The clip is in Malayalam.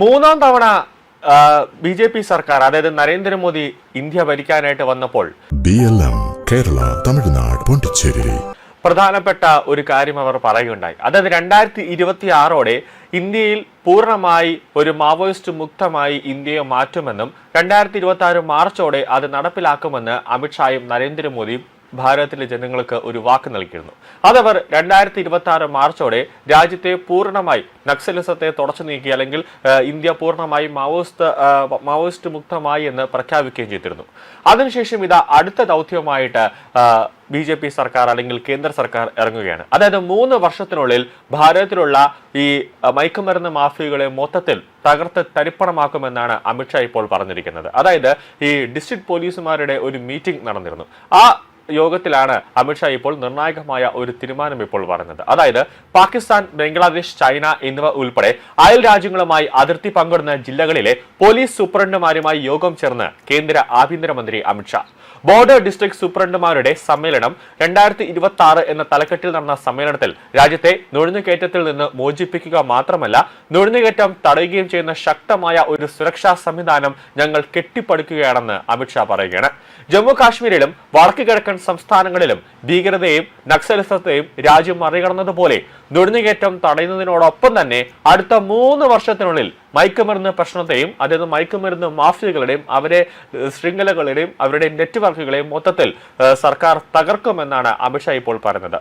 മൂന്നാം തവണ ബി.ജെ.പി. സർക്കാർ, അതായത് നരേന്ദ്രമോദി ഇന്ത്യ ഭരിക്കാനായിട്ട് വന്നപ്പോൾ BLM കേരള, തമിഴ്നാട്, പോണ്ടിച്ചേരി പ്രധാനപ്പെട്ട ഒരു കാര്യം അവർ പറയുകയുണ്ടായി. അതായത് 2026 ഇന്ത്യയിൽ പൂർണ്ണമായി ഒരു മാവോയിസ്റ്റ് മുക്തമായി ഇന്ത്യയെ മാറ്റുമെന്നും 2026 മാർച്ചോടെ അത് നടപ്പിലാക്കുമെന്ന് അമിത്ഷായും നരേന്ദ്രമോദിയും ഭാരതത്തിലെ ജനങ്ങൾക്ക് ഒരു വാക്ക് നൽകിയിരുന്നു. അതവർ 2026 മാർച്ചോടെ രാജ്യത്തെ പൂർണ്ണമായി നക്സലിസത്തെ തുടച്ചു നീക്കി, അല്ലെങ്കിൽ ഇന്ത്യ പൂർണ്ണമായി മാവോയിസ്റ്റ് മുക്തമായി എന്ന് പ്രഖ്യാപിക്കുകയും ചെയ്തിരുന്നു. അതിനുശേഷം ഇതാ അടുത്ത ദൗത്യമായിട്ട് ബി.ജെ.പി. സർക്കാർ അല്ലെങ്കിൽ കേന്ദ്ര സർക്കാർ ഇറങ്ങുകയാണ്. അതായത് 3 വർഷത്തിനുള്ളിൽ ഭാരതത്തിലുള്ള ഈ മയക്കുമരുന്ന് മാഫിയകളെ മൊത്തത്തിൽ തകർത്ത് തരിപ്പണമാക്കുമെന്നാണ് അമിത്ഷാ ഇപ്പോൾ പറഞ്ഞിരിക്കുന്നത്. അതായത് ഈ ഡിസ്ട്രിക്ട് പോലീസുമാരുടെ ഒരു മീറ്റിംഗ് നടന്നിരുന്നു. ആ യോഗത്തിലാണ് അമിത്ഷാ ഇപ്പോൾ നിർണായകമായ ഒരു തീരുമാനം ഇപ്പോൾ പറഞ്ഞത്. അതായത് പാകിസ്ഥാൻ, ബംഗ്ലാദേശ്, ചൈന എന്നിവ ഉൾപ്പെടെ അയൽ രാജ്യങ്ങളുമായി അതിർത്തി പങ്കിടുന്ന ജില്ലകളിലെ പോലീസ് സൂപ്രണ്ടുമാരുമായി യോഗം ചേർന്ന് കേന്ദ്ര ആഭ്യന്തരമന്ത്രി അമിത്ഷാ. ബോർഡർ ഡിസ്ട്രിക്ട് സൂപ്രണ്ടുമാരുടെ സമ്മേളനം 2026 എന്ന തലക്കെട്ടിൽ നടന്ന സമ്മേളനത്തിൽ രാജ്യത്തെ നുഴഞ്ഞുകയറ്റത്തിൽ നിന്ന് മോചിപ്പിക്കുക മാത്രമല്ല, നുഴഞ്ഞുകയറ്റം തടയുകയും ചെയ്യുന്ന ശക്തമായ ഒരു സുരക്ഷാ സംവിധാനം ഞങ്ങൾ കെട്ടിപ്പടുക്കുകയാണെന്ന് അമിത്ഷാ പറയുകയാണ്. ജമ്മു കാശ്മീരിലും വടക്ക് കിഴക്കൻ സംസ്ഥാനങ്ങളിലും ഭീകരതയെയും നക്സലിസത്തെയും രാജ്യം മറികടന്നതുപോലെ നുഴഞ്ഞുകയറ്റം തടയുന്നതിനോടൊപ്പം തന്നെ അടുത്ത 3 വർഷത്തിനുള്ളിൽ മയക്കുമരുന്ന് പ്രശ്നത്തെയും, അതായത് മയക്കുമരുന്ന് മാഫിയകളുടെയും അവരെ ശൃംഖലകളുടെയും അവരുടെ നെറ്റ്വർക്കുകളെയും മൊത്തത്തിൽ സർക്കാർ തകർക്കുമെന്നാണ് അമിത്ഷാ ഇപ്പോൾ പറഞ്ഞത്.